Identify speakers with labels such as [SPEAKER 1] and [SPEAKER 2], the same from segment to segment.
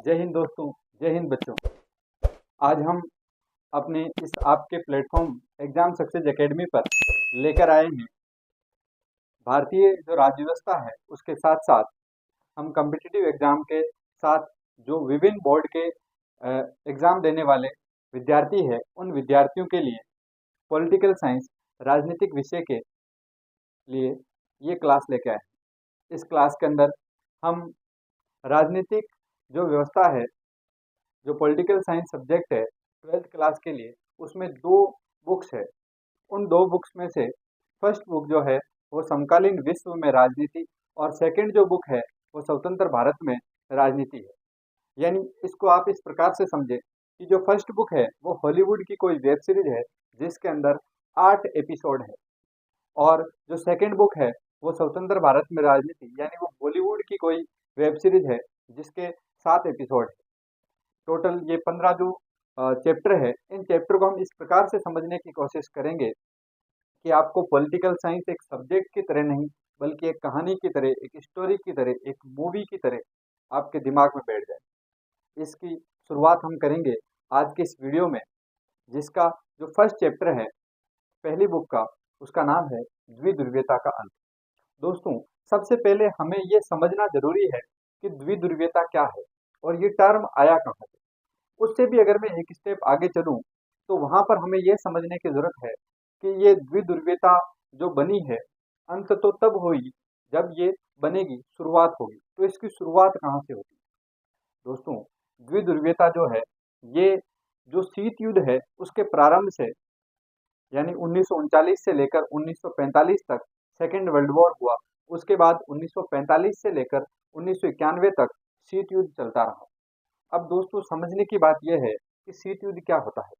[SPEAKER 1] जय हिंद दोस्तों। जय हिंद बच्चों। आज हम अपने इस आपके प्लेटफॉर्म एग्जाम सक्सेस एकेडमी पर लेकर आए हैं भारतीय जो राज्य व्यवस्था है उसके साथ साथ हम कम्पिटिटिव एग्जाम के साथ जो विभिन्न बोर्ड के एग्जाम देने वाले विद्यार्थी हैं उन विद्यार्थियों के लिए पॉलिटिकल साइंस राजनीतिक विषय के लिए ये क्लास लेके आए हैं। इस क्लास के अंदर हम राजनीतिक जो व्यवस्था है, जो पॉलिटिकल साइंस सब्जेक्ट है 12th क्लास के लिए, उसमें दो बुक्स है। उन दो बुक्स में से फर्स्ट बुक जो है वो समकालीन विश्व में राजनीति और सेकंड जो बुक है वो स्वतंत्र भारत में राजनीति है। यानी इसको आप इस प्रकार से समझे कि जो फर्स्ट बुक है वो हॉलीवुड की कोई वेब सीरीज है जिसके अंदर 8 एपिसोड है, और जो सेकंड बुक है वो स्वतंत्र भारत में राजनीति यानी वो बॉलीवुड की कोई वेब सीरीज है जिसके 7 एपिसोड है। टोटल ये 15 जो चैप्टर है, इन चैप्टर को हम इस प्रकार से समझने की कोशिश करेंगे कि आपको पॉलिटिकल साइंस एक सब्जेक्ट की तरह नहीं बल्कि एक कहानी की तरह, एक स्टोरी की तरह, एक मूवी की तरह आपके दिमाग में बैठ जाए। इसकी शुरुआत हम करेंगे आज के इस वीडियो में, जिसका जो फर्स्ट चैप्टर है पहली बुक का, उसका नाम है द्विध्रुवीयता का अंत। दोस्तों, सबसे पहले हमें ये समझना जरूरी है कि द्विध्रुवीयता क्या है और ये टर्म आया कहाँ से। उससे भी अगर मैं एक स्टेप आगे चलूं तो वहां पर हमें यह समझने की जरूरत है कि ये द्विध्रुवीयता जो बनी है अंत तो तब हुई जब ये बनेगी, शुरुआत होगी। तो इसकी शुरुआत कहाँ से होगी दोस्तों? द्विध्रुवीयता जो है ये जो शीत युद्ध है उसके प्रारंभ से, यानी 1939 से लेकर 1945 तक सेकेंड वर्ल्ड वॉर हुआ। उसके बाद 1945 से लेकर 1991 तक शीत युद्ध चलता रहा। अब दोस्तों, समझने की बात यह है कि शीत युद्ध क्या होता है।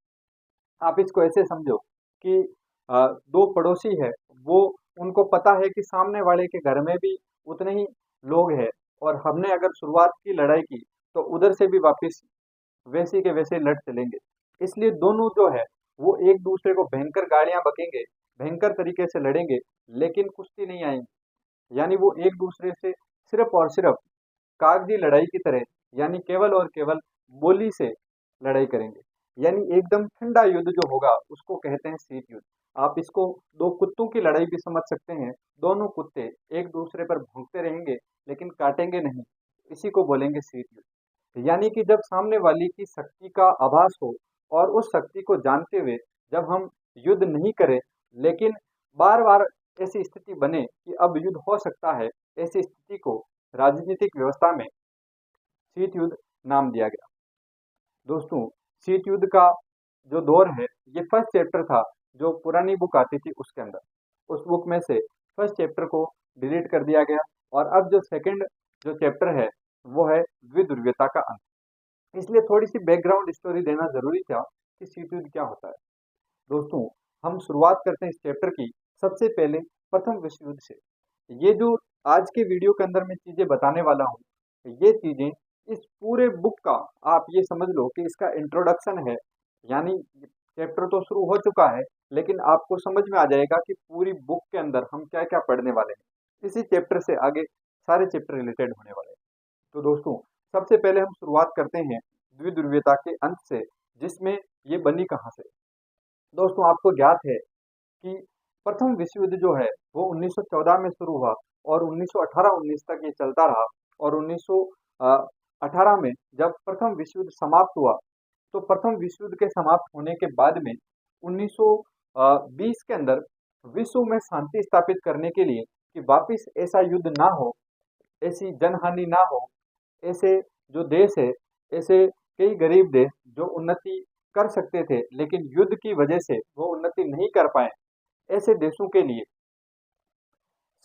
[SPEAKER 1] आप इसको ऐसे समझो कि दो पड़ोसी है, वो उनको पता है कि सामने वाले के घर में भी उतने ही लोग हैं, और हमने अगर शुरुआत की लड़ाई की तो उधर से भी वापस वैसे के वैसे लड़ चलेंगे। इसलिए दोनों जो है वो एक दूसरे को भयंकर गालियां बकेंगे, भयंकर तरीके से लड़ेंगे, लेकिन कुश्ती नहीं आएंगे। यानी वो एक दूसरे से सिर्फ और सिर्फ कागजी लड़ाई की तरह, यानी केवल और केवल बोली से लड़ाई करेंगे। यानी एकदम ठंडा युद्ध जो होगा उसको कहते हैं शीत युद्ध। आप इसको दो कुत्तों की लड़ाई भी समझ सकते हैं। दोनों कुत्ते एक दूसरे पर भौंकते रहेंगे लेकिन काटेंगे नहीं, इसी को बोलेंगे शीत युद्ध। यानी कि जब सामने वाली की शक्ति का आभास हो और उस शक्ति को जानते हुए जब हम युद्ध नहीं करें, लेकिन बार बार ऐसी स्थिति बने कि अब युद्ध हो सकता है, ऐसी स्थिति को राजनीतिक व्यवस्था में शीत युद्ध नाम दिया गया। दोस्तों, शीत युद्ध का जो दौर है ये फर्स्ट चैप्टर था जो पुरानी बुक आती थी उसके अंदर। उस बुक में से फर्स्ट चैप्टर को डिलीट कर दिया गया, और अब जो सेकंड जो चैप्टर है वो है द्विध्रुवीयता का अंत। इसलिए थोड़ी सी बैकग्राउंड स्टोरी देना जरूरी था कि शीत युद्ध क्या होता है। दोस्तों, हम शुरुआत करते हैं इस चैप्टर की सबसे पहले प्रथम विश्व युद्ध से। ये जो आज के वीडियो के अंदर मैं चीजें बताने वाला हूँ, ये चीजें इस पूरे बुक का आप ये समझ लो कि इसका इंट्रोडक्शन है। यानी चैप्टर तो शुरू हो चुका है, लेकिन आपको समझ में आ जाएगा कि पूरी बुक के अंदर हम क्या क्या पढ़ने वाले हैं। इसी चैप्टर से आगे सारे चैप्टर रिलेटेड होने वाले हैं। तो दोस्तों, सबसे पहले हम शुरुआत करते हैं द्विध्रुवीयता के अंत से, जिसमें ये बनी कहाँ से। दोस्तों, आपको ज्ञात है कि प्रथम विश्व युद्ध जो है वो 1914 में शुरू हुआ और 1918-19 तक ये चलता रहा। और 1918 में जब प्रथम विश्व युद्ध समाप्त हुआ, तो प्रथम विश्व युद्ध के समाप्त होने के बाद में 1920 के अंदर विश्व में शांति स्थापित करने के लिए कि वापिस ऐसा युद्ध ना हो, ऐसी जनहानि ना हो, ऐसे जो देश है, ऐसे कई गरीब देश जो उन्नति कर सकते थे लेकिन युद्ध की वजह से वो उन्नति नहीं कर पाए, ऐसे देशों के लिए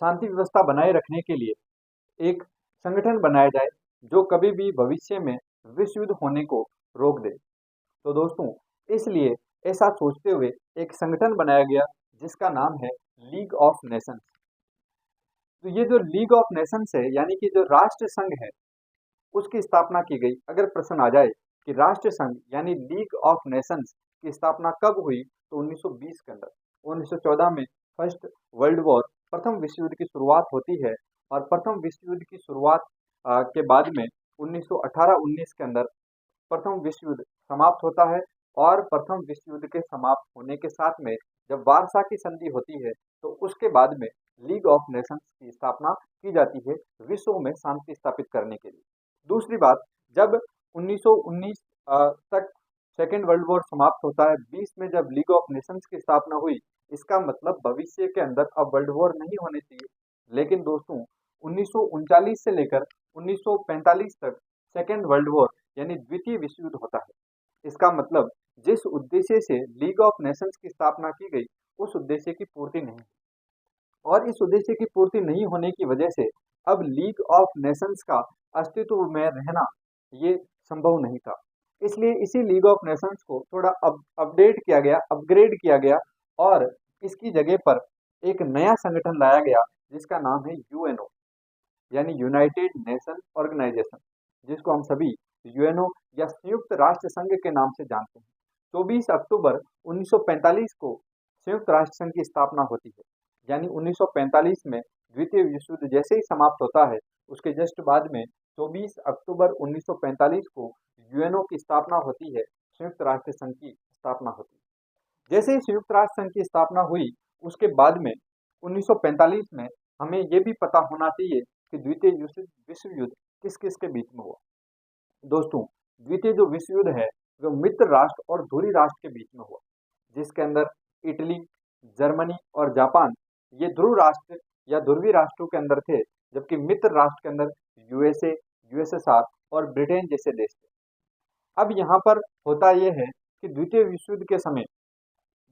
[SPEAKER 1] शांति व्यवस्था बनाए रखने के लिए एक संगठन बनाया जाए जो कभी भी भविष्य में विश्व युद्ध होने को रोक दे। तो दोस्तों, इसलिए ऐसा सोचते हुए एक संगठन बनाया गया जिसका नाम है लीग ऑफ नेशंस। तो ये जो लीग ऑफ नेशंस है, यानी कि जो राष्ट्र संघ है, उसकी स्थापना की गई। अगर प्रश्न आ जाए कि राष्ट्र संघ यानी लीग ऑफ नेशंस की स्थापना कब हुई, तो 1920 के अंदर। 1914 में फर्स्ट वर्ल्ड वॉर, प्रथम विश्व युद्ध की शुरुआत होती है, और प्रथम विश्व युद्ध की शुरुआत के बाद में 1918-19 के अंदर प्रथम विश्व युद्ध समाप्त होता है। और प्रथम विश्व युद्ध के समाप्त होने के साथ में जब वार्सा की संधि होती है तो उसके बाद में लीग ऑफ नेशंस की स्थापना की जाती है विश्व में शांति स्थापित करने के लिए। दूसरी बात, जब 1919 तक सेकेंड वर्ल्ड वॉर समाप्त होता है, 20 में जब लीग ऑफ नेशंस की स्थापना हुई, इसका मतलब भविष्य के अंदर अब वर्ल्ड वॉर नहीं होने चाहिए। लेकिन दोस्तों 1939 से लेकर 1945 तक सेकेंड वर्ल्ड वॉर यानी द्वितीय विश्व युद्ध होता है। इसका मतलब जिस उद्देश्य से लीग ऑफ नेशंस की स्थापना की गई उस उद्देश्य की पूर्ति नहीं, और इस उद्देश्य की पूर्ति नहीं होने की वजह से अब लीग ऑफ नेशंस का अस्तित्व में रहना ये संभव नहीं था। इसलिए इसी लीग ऑफ नेशंस को थोड़ा अपडेट किया गया, अपग्रेड किया गया, और इसकी जगह पर एक नया संगठन लाया गया जिसका नाम है यूएनओ यानी यूनाइटेड नेशन ऑर्गेनाइजेशन, जिसको हम सभी यूएनओ या संयुक्त राष्ट्र संघ के नाम से जानते हैं। 24 अक्टूबर 1945 को संयुक्त राष्ट्र संघ की स्थापना होती है, यानी 1945 में द्वितीय विश्व युद्ध जैसे ही समाप्त होता है उसके जस्ट बाद में 24 अक्टूबर 1945 को यूएनओ की स्थापना होती है, संयुक्त राष्ट्र संघ की स्थापना होती है। जैसे ही संयुक्त राष्ट्र संघ की स्थापना हुई उसके बाद में 1945 में हमें ये भी पता होना चाहिए कि द्वितीय विश्व युद्ध किस किस के बीच में हुआ। दोस्तों द्वितीय जो विश्व युद्ध है वो मित्र राष्ट्र और धुरी राष्ट्र के बीच में हुआ, जिसके अंदर इटली, जर्मनी और जापान ये ध्रुव राष्ट्र या ध्रुवीय राष्ट्रों के अंदर थे, जबकि मित्र राष्ट्र के अंदर यूएसए, यूएसएसआर और ब्रिटेन जैसे देश थे। अब यहाँ पर होता यह है कि द्वितीय विश्व युद्ध के समय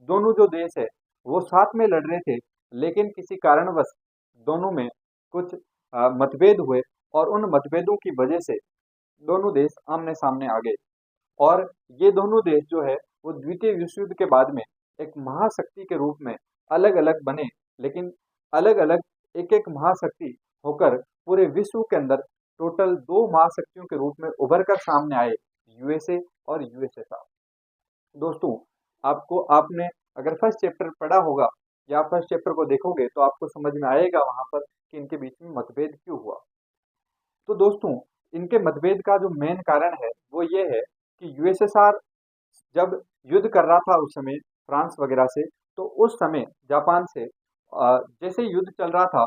[SPEAKER 1] दोनों जो देश है वो साथ में लड़ रहे थे, लेकिन किसी कारणवश दोनों में कुछ मतभेद हुए और उन मतभेदों की वजह से दोनों देश आमने सामने आ गए, और ये दोनों देश जो है वो द्वितीय विश्व युद्ध के बाद में एक महाशक्ति के रूप में अलग अलग बने, लेकिन अलग अलग एक एक महाशक्ति होकर पूरे विश्व के अंदर टोटल 2 महाशक्तियों के रूप में उभर कर सामने आए, यूएसए और यूएसएसआर। दोस्तों आपने अगर फर्स्ट चैप्टर पढ़ा होगा या फर्स्ट चैप्टर को देखोगे तो आपको समझ में आएगा वहां पर कि इनके बीच में मतभेद क्यों हुआ। तो दोस्तों इनके मतभेद का जो मेन कारण है वो ये है कि यूएसएसआर जब युद्ध कर रहा था उस समय फ्रांस वगैरह से, तो उस समय जापान से जैसे युद्ध चल रहा था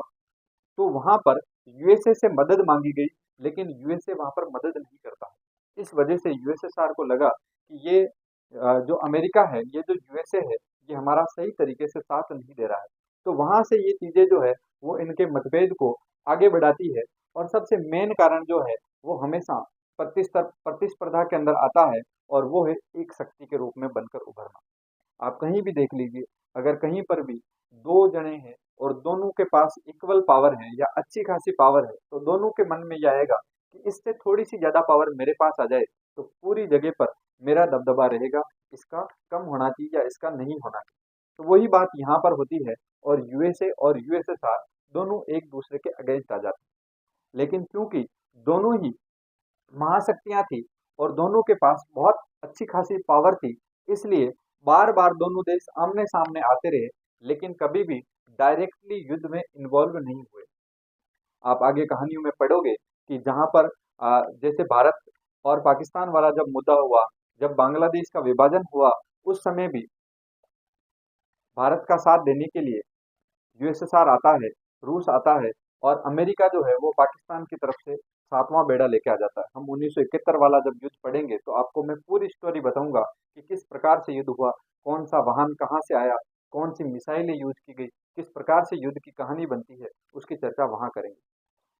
[SPEAKER 1] तो वहां पर यूएसए से मदद मांगी गई, लेकिन यूएसए वहां पर मदद नहीं करता है। इस वजह से यूएसएसआर को लगा कि ये जो अमेरिका है, ये जो यूएसए है, ये हमारा सही तरीके से साथ नहीं दे रहा है। तो वहां से ये चीजें जो है वो इनके मतभेद को आगे बढ़ाती है, और सबसे मेन कारण जो है वो हमेशा प्रतिस्पर्धा के अंदर आता है, और वो है एक शक्ति के रूप में बनकर उभरना। आप कहीं भी देख लीजिए, अगर कहीं पर भी 2 जने हैं और दोनों के पास इक्वल पावर है या अच्छी खासी पावर है, तो दोनों के मन में यह आएगा कि इससे थोड़ी सी ज्यादा पावर मेरे पास आ जाए तो पूरी जगह पर मेरा दबदबा रहेगा, इसका कम होना चाहिए या इसका नहीं होना चाहिए। तो वही बात यहाँ पर होती है, और यूएसए और यूएसएसआर दोनों एक दूसरे के अगेंस्ट आ जाते हैं। लेकिन क्योंकि दोनों ही महाशक्तियां थी और दोनों के पास बहुत अच्छी खासी पावर थी, इसलिए बार बार दोनों देश आमने सामने आते रहे, लेकिन कभी भी डायरेक्टली युद्ध में इन्वॉल्व नहीं हुए। आप आगे कहानियों में पढ़ोगे कि जहां पर जैसे भारत और पाकिस्तान वाला जब मुद्दा हुआ, जब बांग्लादेश का विभाजन हुआ, उस समय भी भारत का साथ देने के लिए यूएसएसआर आता है, रूस आता है, और अमेरिका जो है वो पाकिस्तान की तरफ से 7वां बेड़ा लेके आ जाता है। हम 1971 वाला जब युद्ध पढ़ेंगे तो आपको मैं पूरी स्टोरी बताऊंगा कि किस प्रकार से युद्ध हुआ, कौन सा वाहन कहाँ से आया, कौन सी मिसाइलें यूज की गई, किस प्रकार से युद्ध की कहानी बनती है, उसकी चर्चा वहां करेंगे।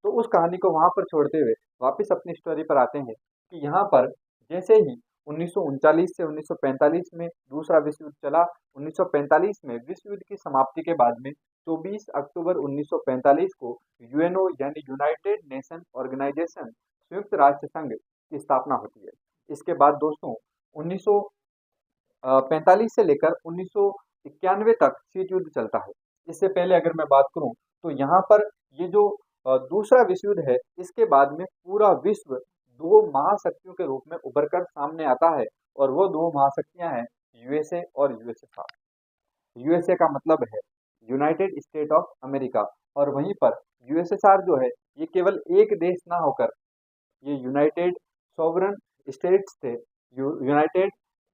[SPEAKER 1] तो उस कहानी को वहां पर छोड़ते हुए वापस अपनी स्टोरी पर आते हैं कि यहाँ पर जैसे ही 1939 से 1945 में दूसरा विश्व युद्ध चला, 1945 में विश्व युद्ध की समाप्ति के बाद में 24 अक्टूबर 1945 को यूएनओ यानी यूनाइटेड नेशन ऑर्गेनाइजेशन संयुक्त राष्ट्र संघ की स्थापना होती है। इसके बाद दोस्तों 1945 से लेकर 1991 तक शीत युद्ध चलता है। इससे पहले अगर मैं बात करूं तो यहाँ पर ये जो दूसरा विश्व युद्ध है, इसके बाद में पूरा विश्व 2 महाशक्तियों के रूप में उभर कर सामने आता है, और वो 2 महाशक्तियां हैं यूएसए और यूएसएसआर। यूएसए का मतलब है यूनाइटेड स्टेट ऑफ अमेरिका, और वहीं पर यूएसएसआर जो है ये केवल एक देश ना होकर ये यूनाइटेड सॉवरन स्टेट्स थे, यूनाइटेड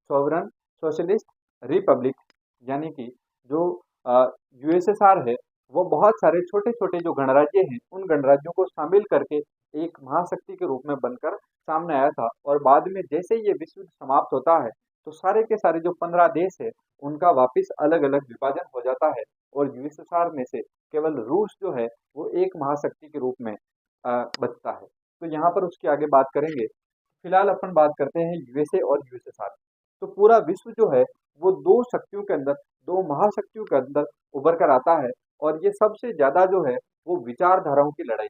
[SPEAKER 1] सॉवरन सोशलिस्ट रिपब्लिक, यानी कि जो यूएसएसआर है वो बहुत सारे छोटे छोटे जो गणराज्य हैं उन गणराज्यों को शामिल करके एक महाशक्ति के रूप में बनकर सामने आया था। और बाद में जैसे ये विश्व युद्ध समाप्त होता है तो सारे के सारे जो 15 देश है उनका वापस अलग अलग विभाजन हो जाता है और यूएसएसआर में से केवल रूस जो है वो एक महाशक्ति के रूप में बचता है। तो यहाँ पर उसकी आगे बात करेंगे। फिलहाल अपन बात करते हैं यूएसए और यूएसएसआर। तो पूरा विश्व जो है वो दो शक्तियों के अंदर, दो महाशक्तियों के अंदर उभर कर आता है और ये सबसे ज्यादा जो है वो विचारधाराओं की लड़ाई,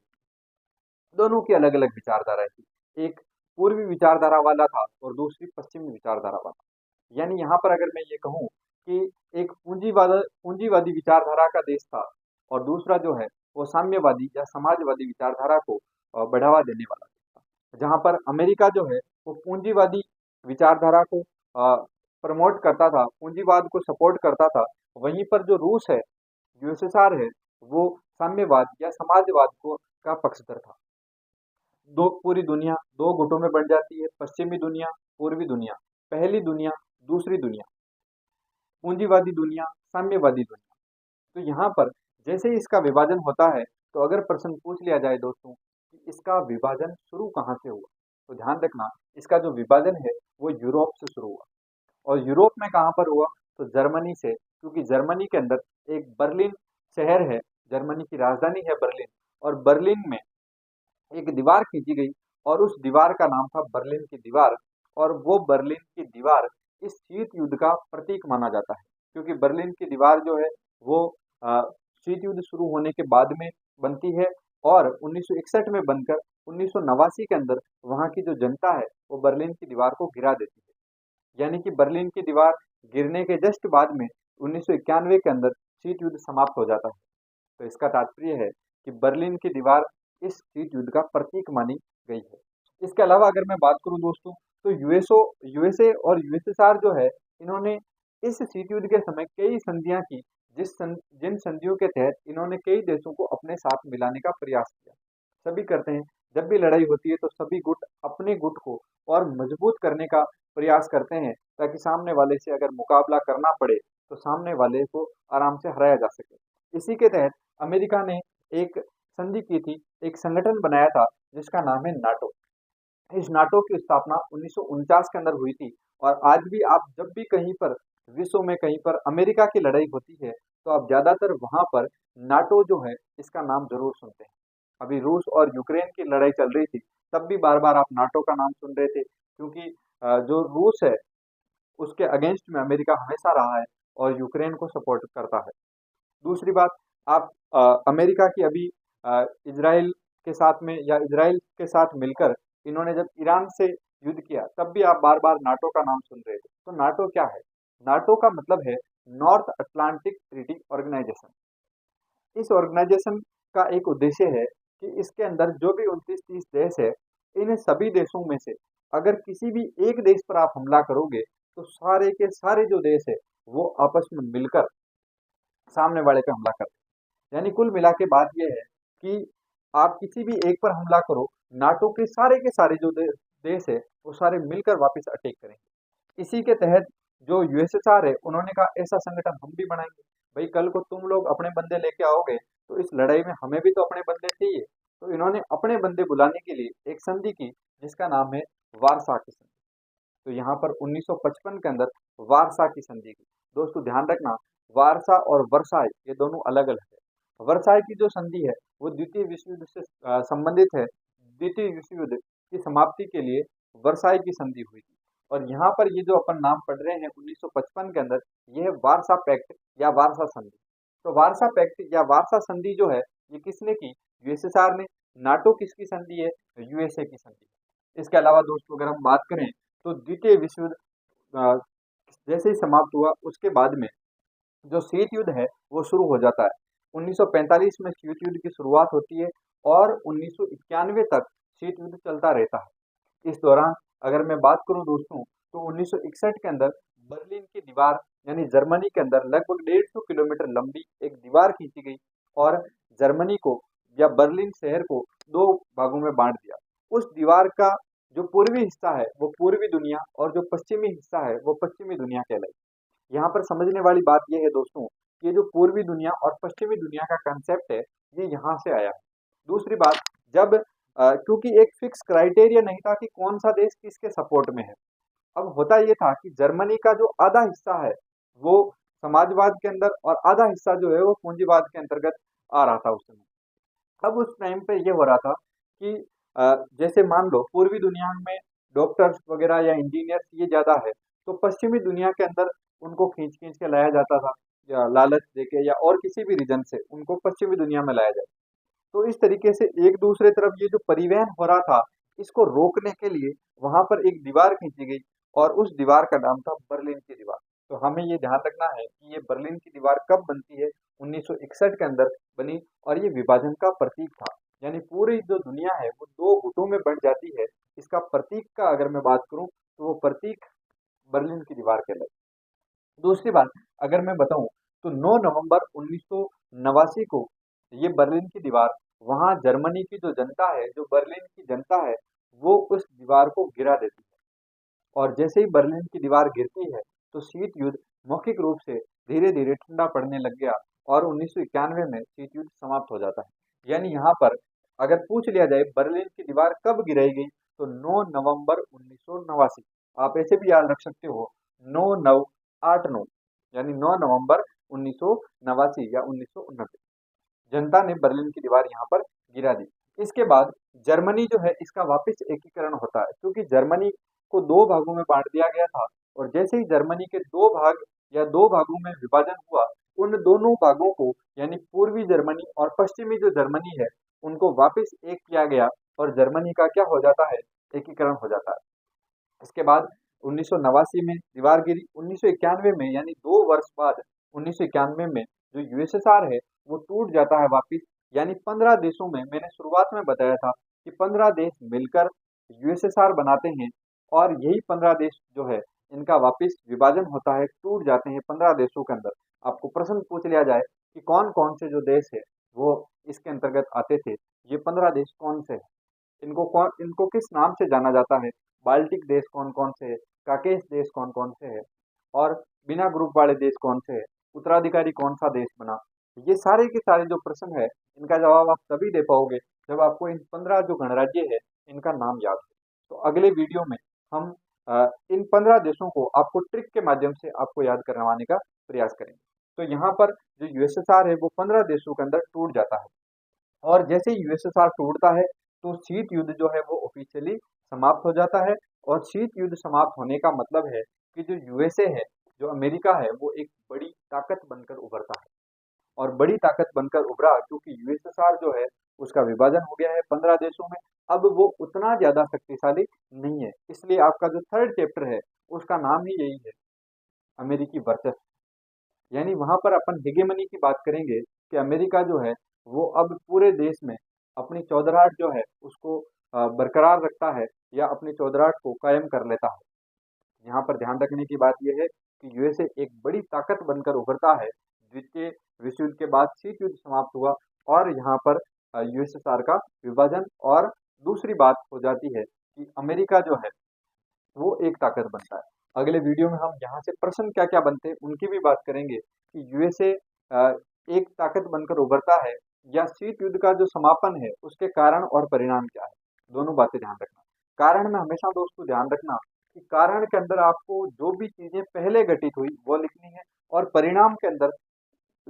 [SPEAKER 1] दोनों की अलग अलग विचारधारा थी। एक पूर्वी विचारधारा वाला था और दूसरी पश्चिमी विचारधारा वाला। यानी यहाँ पर अगर मैं ये कहूँ कि एक पूंजीवादी विचारधारा का देश था और दूसरा जो है वो साम्यवादी या समाजवादी विचारधारा को बढ़ावा देने वाला देश था। जहाँ पर अमेरिका जो है वो पूंजीवादी विचारधारा को प्रमोट करता था, पूंजीवाद को सपोर्ट करता था। वहीं पर जो रूस है, यूएसएसआर है, वो साम्यवाद या समाजवाद को का पक्षधर था। पूरी दुनिया दो गुटों में बंट जाती है, पश्चिमी दुनिया, पूर्वी दुनिया, पहली दुनिया, दूसरी दुनिया, पूंजीवादी दुनिया, साम्यवादी दुनिया। तो यहाँ पर जैसे ही इसका विभाजन होता है तो अगर प्रश्न पूछ लिया जाए दोस्तों कि इसका विभाजन शुरू कहाँ से हुआ, तो ध्यान रखना इसका जो विभाजन है वो यूरोप से शुरू हुआ। और यूरोप में कहाँ पर हुआ, तो जर्मनी से, क्योंकि जर्मनी के अंदर एक बर्लिन शहर है, जर्मनी की राजधानी है बर्लिन, और बर्लिन में एक दीवार खींची गई और उस दीवार का नाम था बर्लिन की दीवार। और वो बर्लिन की दीवार इस शीत युद्ध का प्रतीक माना जाता है, क्योंकि बर्लिन की दीवार जो है वो शीत युद्ध शुरू होने के बाद में बनती है और 1961 में बनकर 1989 के अंदर वहाँ की जो जनता है वो बर्लिन की दीवार को गिरा देती है। यानी कि बर्लिन की दीवार गिरने के जस्ट बाद में 1991 के अंदर शीत युद्ध समाप्त हो जाता है। तो इसका तात्पर्य है कि बर्लिन की दीवार इस शीत युद्ध का प्रतीक मानी गई है। इसके अलावा अगर मैं बात करूं दोस्तों तो यूएसए और यूएसएसआर जो है इन्होंने इस शीत युद्ध के समय कई संधियां की, जिन संधियों के तहत इन्होंने कई देशों को अपने साथ मिलाने का प्रयास किया। सभी करते हैं, जब भी लड़ाई होती है तो सभी गुट अपने गुट को और मजबूत करने का प्रयास करते हैं ताकि सामने वाले से अगर मुकाबला करना पड़े तो सामने वाले को आराम से हराया जा सके। इसी के तहत अमेरिका ने एक संधि की थी, एक संगठन बनाया था जिसका नाम है नाटो। इस नाटो की स्थापना 1949 के अंदर हुई थी और आज भी आप जब भी कहीं पर विश्व में कहीं पर अमेरिका की लड़ाई होती है तो आप ज्यादातर वहां पर नाटो जो है इसका नाम जरूर सुनते हैं। अभी रूस और यूक्रेन की लड़ाई चल रही थी तब भी बार बार आप नाटो का नाम सुन रहे थे, क्योंकि जो रूस है उसके अगेंस्ट में अमेरिका हमेशा रहा है और यूक्रेन को सपोर्ट करता है। दूसरी बात, आप अमेरिका की अभी इजराइल के साथ में या इजराइल के साथ मिलकर इन्होंने जब ईरान से युद्ध किया तब भी आप बार बार नाटो का नाम सुन रहे थे। तो नाटो क्या है? नाटो का मतलब है नॉर्थ अटलांटिक ट्रीटी ऑर्गेनाइजेशन। इस ऑर्गेनाइजेशन का एक उद्देश्य है कि इसके अंदर जो भी 29-30 देश है, इन सभी देशों में से अगर किसी भी एक देश पर आप हमला करोगे तो सारे के सारे जो देश है वो आपस में मिलकर सामने वाले पे हमला करते हैं। यानी कुल मिला के बात यह है कि आप किसी भी एक पर हमला करो, नाटो के सारे जो देश है वो सारे मिलकर वापस अटैक करेंगे। इसी के तहत जो यूएसएसआर है उन्होंने कहा ऐसा संगठन हम भी बनाएंगे। भाई कल को तुम लोग अपने बंदे लेके आओगे तो इस लड़ाई में हमें भी तो अपने बंदे चाहिए। तो इन्होंने अपने बंदे बुलाने के लिए एक संधि की जिसका नाम है वारसा की संधि। तो यहाँ पर 1955 के अंदर वारसा की संधि की। दोस्तों ध्यान रखना, वारसा और वर्साई ये दोनों अलग अलग है। वर्साई की जो संधि है वो द्वितीय विश्व युद्ध से संबंधित है। द्वितीय विश्व युद्ध की समाप्ति के लिए वर्साई की संधि हुई थी। और यहाँ पर ये जो अपन नाम पढ़ रहे हैं 1955 के अंदर, ये है वारसा पैक्ट या वारसा संधि। तो वारसा पैक्ट या वारसा संधि जो है ये किसने की? यूएसएसआर ने। नाटो किसकी संधि है? यूएसए की संधि। इसके अलावा दोस्तों अगर हम बात करें तो द्वितीय विश्व युद्ध जैसे ही समाप्त हुआ उसके बाद में जो शीत युद्ध है वो शुरू हो जाता है। 1945 में शीत युद्ध की शुरुआत होती है और 1991 तक शीत युद्ध चलता रहता है। इस दौरान अगर मैं बात करूं दोस्तों तो 1961 के अंदर बर्लिन की दीवार यानी जर्मनी के अंदर लगभग 150 किलोमीटर लंबी एक दीवार खींची गई और जर्मनी को या बर्लिन शहर को दो भागों में बांट दिया। उस दीवार का जो पूर्वी हिस्सा है वो पूर्वी दुनिया और जो पश्चिमी हिस्सा है वो पश्चिमी दुनिया कहलाई। यहाँ पर समझने वाली बात यह है दोस्तों, ये जो पूर्वी दुनिया और पश्चिमी दुनिया का कंसेप्ट है ये यहाँ से आया है। दूसरी बात, जब क्योंकि एक फिक्स क्राइटेरिया नहीं था कि कौन सा देश किसके सपोर्ट में है। अब होता ये था कि जर्मनी का जो आधा हिस्सा है वो समाजवाद के अंदर और आधा हिस्सा जो है वो पूंजीवाद के अंतर्गत आ रहा था उस समय। अब उस टाइम पे ये हो रहा था कि जैसे मान लो पूर्वी दुनिया में डॉक्टर्स वगैरह या इंजीनियर्स ये ज्यादा है, तो पश्चिमी दुनिया के अंदर उनको खींच खींच के लाया जाता था, या लालच देके या और किसी भी रीजन से उनको पश्चिमी दुनिया में लाया जाए। तो इस तरीके से एक दूसरे तरफ ये जो परिवहन हो रहा था इसको रोकने के लिए वहां पर एक दीवार खींची गई और उस दीवार का नाम था बर्लिन की दीवार। तो हमें ये ध्यान रखना है कि ये बर्लिन की दीवार कब बनती है, 1961 के अंदर बनी, और ये विभाजन का प्रतीक था। यानी पूरी जो दुनिया है वो दो गुटों में बंट जाती है, इसका प्रतीक का अगर मैं बात करूं तो वो प्रतीक बर्लिन की दीवार कहलाती है। दूसरी बात अगर मैं बताऊं तो 9 नवंबर 1989 को ये बर्लिन की दीवार, वहां जर्मनी की जो जनता है, जो बर्लिन की जनता है, वो उस दीवार को गिरा देती है। और जैसे ही बर्लिन की दीवार गिरती है तो शीत युद्ध मौखिक रूप से धीरे धीरे ठंडा पड़ने लग गया और 1991 में शीत युद्ध समाप्त हो जाता है। यानी यहाँ पर अगर पूछ लिया जाए बर्लिन की दीवार कब गिराई गई तो 9 नवंबर 1989। आप ऐसे भी याद रख सकते हो 9989, यानी 9 नवंबर 1989 या 1989 जनता ने बर्लिन की दीवार यहाँ पर गिरा दी। इसके बाद जर्मनी जो है इसका वापस एकीकरण होता है, क्योंकि जर्मनी को दो भागों में बांट दिया गया था। और जैसे ही जर्मनी के दो भाग या दो भागों में विभाजन हुआ, उन दोनों भागों को यानी पूर्वी जर्मनी और पश्चिमी जो जर्मनी है उनको वापस एक किया गया और जर्मनी का क्या हो जाता है, एकीकरण हो जाता है। इसके बाद 1989 में दीवार गिरी, 1991 में यानी 2 वर्ष बाद 1991 में जो यूएसएसआर है वो टूट जाता है वापिस। यानी 15 देशों में, मैंने शुरुआत में बताया था कि 15 देश मिलकर यूएसएसआर बनाते हैं, और यही 15 देश जो है इनका वापिस विभाजन होता है, टूट जाते हैं 15 देशों के अंदर। आपको प्रश्न पूछ लिया जाए कि कौन कौन से जो देश है वो इसके अंतर्गत आते थे, ये 15 देश कौन से है, इनको किस नाम से जाना जाता है, बाल्टिक देश कौन कौन से है, काकेश देश कौन कौन से है, और बिना ग्रुप वाले देश कौन से है, उत्तराधिकारी कौन सा देश बना। ये सारे के सारे जो प्रश्न है इनका जवाब आप तभी दे पाओगे जब आपको इन 15 जो गणराज्य है इनका नाम याद हो। तो अगले वीडियो में हम इन 15 देशों को आपको ट्रिक के माध्यम से आपको याद करवाने का प्रयास करेंगे। तो यहाँ पर जो यूएसएसआर है वो 15 देशों के अंदर टूट जाता है, और जैसे ही यूएसएसआर टूटता है तो शीत युद्ध जो है वो ऑफिशियली समाप्त हो जाता है। और शीत युद्ध समाप्त होने का मतलब है कि जो यूएसए है, जो अमेरिका है, वो एक बड़ी ताकत बनकर उभरता है। और बड़ी ताकत बनकर उभरा क्योंकि यूएसएसआर जो है उसका विभाजन हो गया है 15 देशों में। अब वो उतना ज्यादा शक्तिशाली नहीं है, इसलिए आपका जो थर्ड चैप्टर है उसका नाम ही यही है, अमेरिकी वर्चस्व। यानी वहां पर अपन हेगेमनी की बात करेंगे कि अमेरिका जो है वो अब पूरे देश में अपनी चौधराहट जो है उसको बरकरार रखता है या अपनी चौधराहट को कायम कर लेता है। यहाँ पर ध्यान रखने की बात यह है कि यूएसए एक बड़ी ताकत बनकर उभरता है। द्वितीय विश्व युद्ध के बाद शीत युद्ध समाप्त हुआ और यहाँ पर यूएसएसआर का विभाजन, और दूसरी बात हो जाती है कि अमेरिका जो है वो एक ताकत बनता है। अगले वीडियो में हम यहाँ से प्रश्न क्या क्या बनते हैं उनकी भी बात करेंगे कि यूएसए एक ताकत बनकर उभरता है या शीत युद्ध का जो समापन है उसके कारण और परिणाम क्या है, दोनों बातें ध्यान रखना। कारण में हमेशा दोस्तों ध्यान रखना कि कारण के अंदर आपको जो भी चीजें पहले घटित हुई वो लिखनी है, और परिणाम के अंदर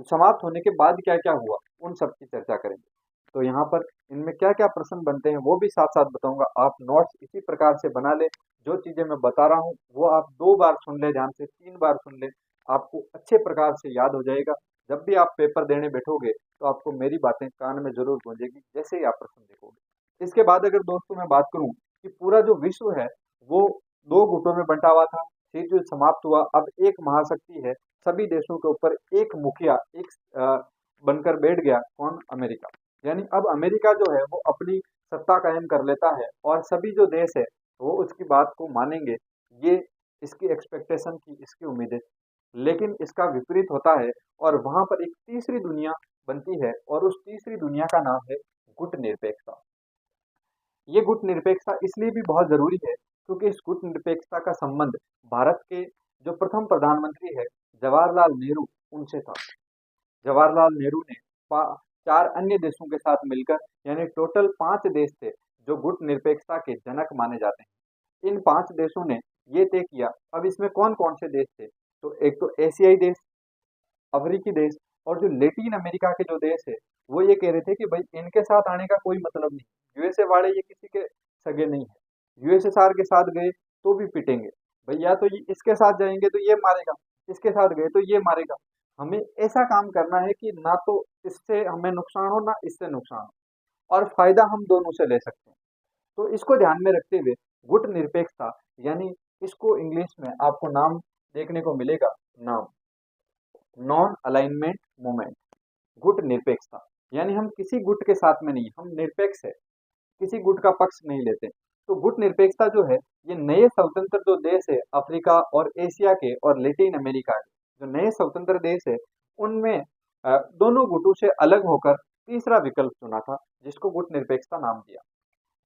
[SPEAKER 1] समाप्त होने के बाद क्या क्या हुआ उन सब की चर्चा करेंगे। तो यहाँ पर इनमें क्या क्या प्रश्न बनते हैं वो भी साथ साथ बताऊंगा। आप नोट्स इसी प्रकार से बना ले, जो चीजें मैं बता रहा हूँ वो आप 2 बार सुन ले, ध्यान से 3 बार सुन ले, आपको अच्छे प्रकार से याद हो जाएगा। जब भी आप पेपर देने बैठोगे तो आपको मेरी बातें कान में जरूर गूंजेगी जैसे ही आप प्रश्न देखोगे। इसके बाद अगर दोस्तों मैं बात करूं कि पूरा जो विश्व है वो दो गुटों में बंटा हुआ था, फिर जो समाप्त हुआ, अब एक महाशक्ति है, सभी देशों के ऊपर एक मुखिया, एक बनकर बैठ गया, कौन, अमेरिका। यानी अब अमेरिका जो है वो अपनी सत्ता कायम कर लेता है और सभी जो देश है वो उसकी बात को मानेंगे, ये इसकी एक्सपेक्टेशन थी, इसकी उम्मीदें थी। लेकिन इसका विपरीत होता है और वहां पर एक तीसरी दुनिया बनती है, और उस तीसरी दुनिया का नाम है गुट निरपेक्षता। ये गुट निरपेक्षता इसलिए भी बहुत जरूरी है क्योंकि इस गुट निरपेक्षता का संबंध भारत के जो प्रथम प्रधानमंत्री है जवाहरलाल नेहरू उनसे था। जवाहरलाल नेहरू ने चार अन्य देशों के साथ मिलकर यानी टोटल 5 देश थे जो गुट निरपेक्षता के जनक माने जाते हैं। इन 5 देशों ने ये तय किया। अब इसमें कौन कौन से देश थे, तो एक तो एशियाई देश, अफ्रीकी देश और जो लेटिन अमेरिका के जो देश है वो ये कह रहे थे कि भाई इनके साथ आने का कोई मतलब नहीं, यूएसए वाले ये किसी के सगे नहीं है, यूएसएसआर के साथ गए तो भी पिटेंगे भाई, या तो ये इसके साथ जाएंगे तो ये मारेगा, इसके साथ गए तो ये मारेगा। हमें ऐसा काम करना है कि ना तो इससे हमें नुकसान हो ना इससे नुकसान हो, और फायदा हम दोनों से ले सकते हैं। तो इसको ध्यान में रखते हुए गुट निरपेक्षता यानी इसको इंग्लिश में आपको नाम देखने को मिलेगा, नाम नॉन अलाइनमेंट मूवमेंट, गुट निरपेक्षता। यानी हम किसी गुट के साथ में नहीं, हम निरपेक्ष है, किसी गुट का पक्ष नहीं लेते। तो गुट निरपेक्षता जो है ये नए स्वतंत्र जो देश है अफ्रीका और एशिया के और लैटिन अमेरिका के जो नए स्वतंत्र देश है उनमें दोनों गुटों से अलग होकर तीसरा विकल्प चुना था जिसको गुट निरपेक्षता नाम दिया।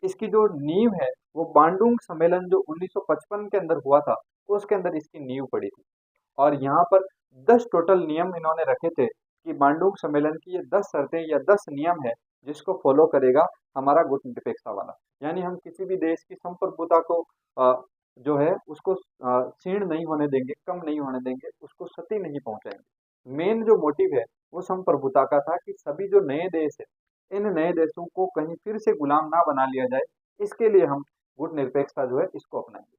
[SPEAKER 1] इसकी जो नींव है वो बांडुंग सम्मेलन जो 1955 के अंदर हुआ था उसके अंदर इसकी नींव पड़ी थी। और यहाँ पर 10 टोटल नियम इन्होंने रखे थे कि बांडुंग सम्मेलन की ये 10 शर्तें या 10 नियम है जिसको फॉलो करेगा हमारा गुट निरपेक्षता वाला। यानी हम किसी भी देश की संप्रभुता को जो है उसको क्षीण नहीं होने देंगे, कम नहीं होने देंगे, उसको क्षति नहीं पहुंचाएंगे। मेन जो मोटिव है वो संप्रभुता का था कि सभी जो नए देश है इन नए देशों को कहीं फिर से गुलाम ना बना लिया जाए, इसके लिए हम गुट निरपेक्षता जो है इसको अपनाएंगे।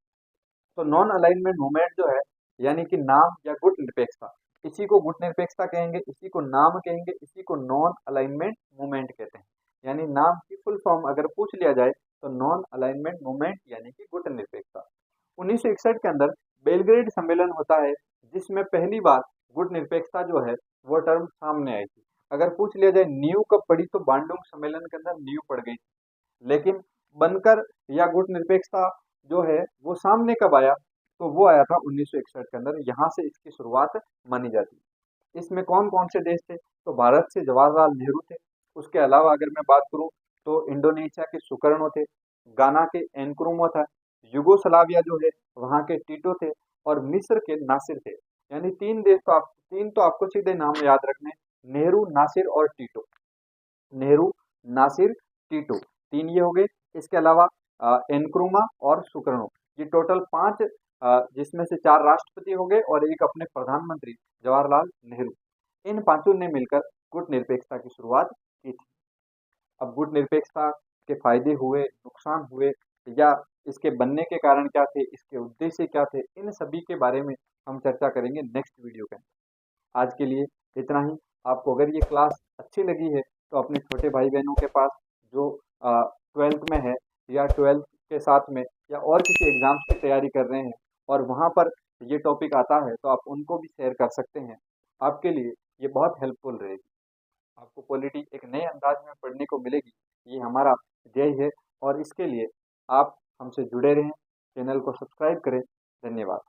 [SPEAKER 1] तो नॉन अलाइनमेंट मूवमेंट जो है यानी कि नाम या गुट निरपेक्षता, इसी को गुट निरपेक्षता कहेंगे, इसी को नाम कहेंगे, इसी को नॉन अलाइनमेंट मूवमेंट कहते हैं। यानी नाम की फुल फॉर्म अगर पूछ लिया जाए तो नॉन अलाइनमेंट मूवमेंट यानी कि गुट निरपेक्षता। 1961 के अंदर बेलग्रेड सम्मेलन होता है जिसमें पहली बार गुट निरपेक्षता जो है वो टर्म सामने आई थी। अगर पूछ लिया जाए नींव कब पड़ी तो बांडुंग सम्मेलन के अंदर नींव पड़ गई थी, लेकिन बनकर या गुट निरपेक्षता जो है वो सामने कब आया तो वो आया था 1961 के अंदर, यहाँ से इसकी शुरुआत मानी जाती है। इसमें कौन कौन से देश थे, तो भारत से जवाहरलाल नेहरू थे, उसके अलावा अगर मैं बात करूं तो इंडोनेशिया के सुकर्णो थे, गाना के एनक्रुमो था, युगोस्लाविया जो है वहाँ के टीटो थे और मिस्र के नासिर थे। यानी 3 देश तो आप तीन तो आपको सीधे नाम याद रखने, नेहरू, नासिर और टीटो। नेहरू, नासिर, टीटो, 3 ये हो गए। इसके अलावा एनक्रुमा और सुकर्णो, ये टोटल 5 जिसमें से 4 राष्ट्रपति हो गए और एक अपने प्रधानमंत्री जवाहरलाल नेहरू। इन पांचों ने मिलकर गुट निरपेक्षता की शुरुआत की थी। अब गुट निरपेक्षता के फायदे हुए, नुकसान हुए या इसके बनने के कारण क्या थे, इसके उद्देश्य क्या थे, इन सभी के बारे में हम चर्चा करेंगे नेक्स्ट वीडियो के अंदर। आज के लिए इतना ही। आपको अगर ये क्लास अच्छी लगी है तो अपने छोटे भाई बहनों के पास जो 12th में है या 12th के साथ में या और किसी एग्जाम्स की तैयारी कर रहे हैं और वहाँ पर ये टॉपिक आता है तो आप उनको भी शेयर कर सकते हैं। आपके लिए ये बहुत हेल्पफुल रहेगी। आपको पॉलिटी एक नए अंदाज में पढ़ने को मिलेगी, ये हमारा ध्येय है और इसके लिए आप हमसे जुड़े रहें, चैनल को सब्सक्राइब करें। धन्यवाद।